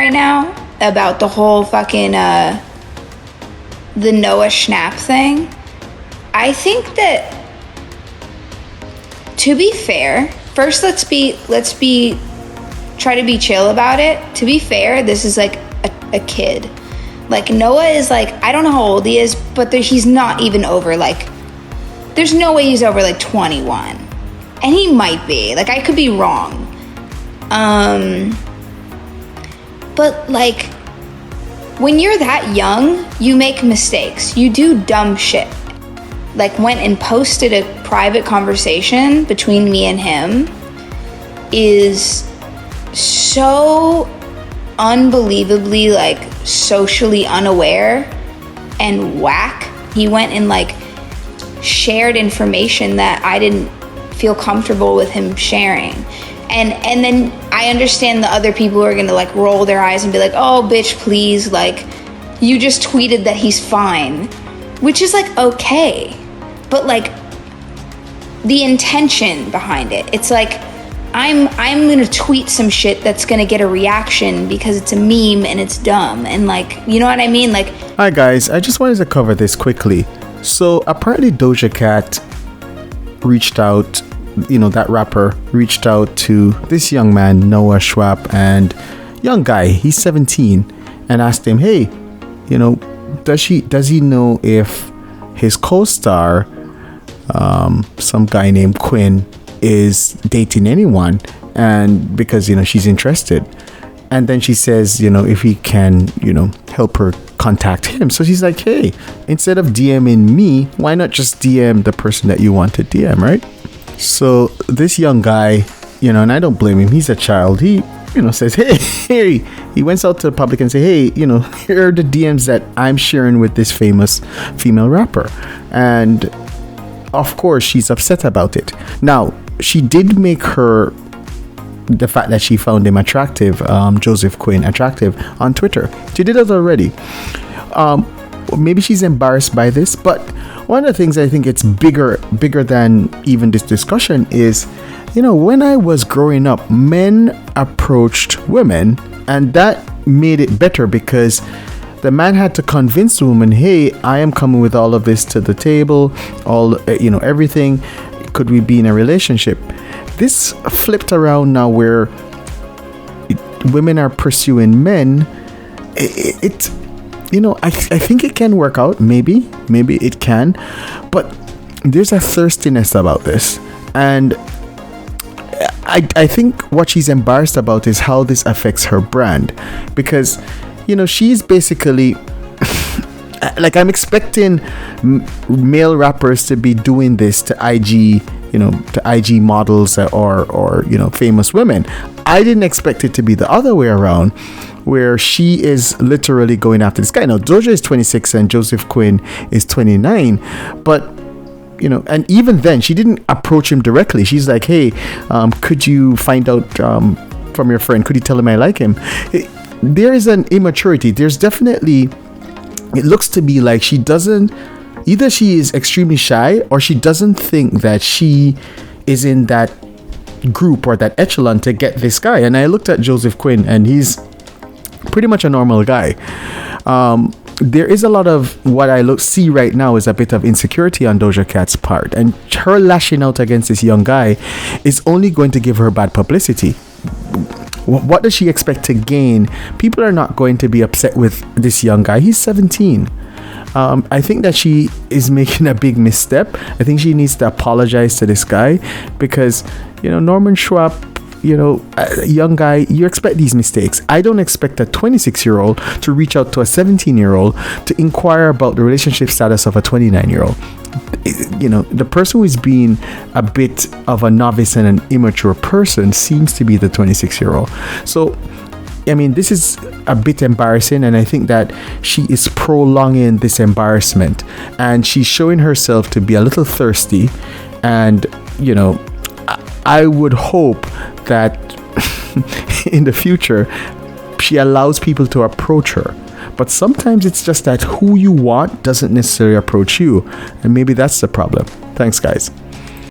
right now about the whole fucking the Noah Schnapp thing. I think that, to be fair, first let's try to be chill about it. To be fair, this is like a kid. Like, Noah is like, I don't know how old he is, but he's not even over, like, there's no way he's over like 21. And he might be. Like, I could be wrong. But like, when you're that young, you make mistakes. You do dumb shit. Like, went and posted a private conversation between me and him is so unbelievably, like, socially unaware and whack. He went and, like, shared information that I didn't feel comfortable with him sharing. And then I understand the other people who are gonna, like, roll their eyes and be like, oh, bitch, please, like, you just tweeted that he's fine. Which is, like, okay. But, like, the intention behind it, it's like, I'm gonna tweet some shit that's gonna get a reaction because it's a meme and it's dumb. And, like, you know what I mean? Like, hi guys, I just wanted to cover this quickly. So apparently Doja Cat reached out, that rapper reached out to this young man, Noah Schnapp, and young guy, he's 17, and asked him, hey, does he know if his co-star, some guy named Quinn, is dating anyone, and because she's interested. And then she says, if he can, help her contact him. So she's like, hey, instead of DMing me, why not just DM the person that you want to DM, right? So this young guy, and I don't blame him, he's a child. He, says, hey, he went out to the public and say, hey, here are the DMs that I'm sharing with this famous female rapper. And of course, she's upset about it. Now, she did make the fact that she found him attractive, Joseph Quinn, attractive on Twitter. She did it already. Maybe she's embarrassed by this, but one of the things I think it's bigger than even this discussion is, when I was growing up, men approached women, and that made it better because the man had to convince the woman, hey, I am coming with all of this to the table, everything. Could we be in a relationship? This flipped around now where women are pursuing men. I think it can work out. Maybe it can, but there's a thirstiness about this, and I think what she's embarrassed about is how this affects her brand, because she's basically like, I'm expecting male rappers to be doing this to IG models or famous women. I didn't expect it to be the other way around, where she is literally going after this guy. Now, Doja is 26 and Joseph Quinn is 29, but and even then she didn't approach him directly. She's like, hey, could you find out from your friend, could you tell him I like him? There is an immaturity. There's definitely, it looks to be like she doesn't, either she is extremely shy or she doesn't think that she is in that group or that echelon to get this guy. And I looked at Joseph Quinn and he's pretty much a normal guy. There is a lot of what I see right now is a bit of insecurity on Doja Cat's part, and her lashing out against this young guy is only going to give her bad publicity. What does she expect to gain? People are not going to be upset with this young guy. He's 17. I think that she is making a big misstep. I think she needs to apologize to this guy because, Norman Schnapp, a young guy, you expect these mistakes. I don't expect a 26-year-old to reach out to a 17-year-old to inquire about the relationship status of a 29-year-old. The person who is being a bit of a novice and an immature person seems to be the 26-year-old. So, this is a bit embarrassing, and I think that she is prolonging this embarrassment, and she's showing herself to be a little thirsty. And, I would hope that in the future she allows people to approach her. But sometimes it's just that who you want doesn't necessarily approach you, and maybe that's the problem. Thanks, guys.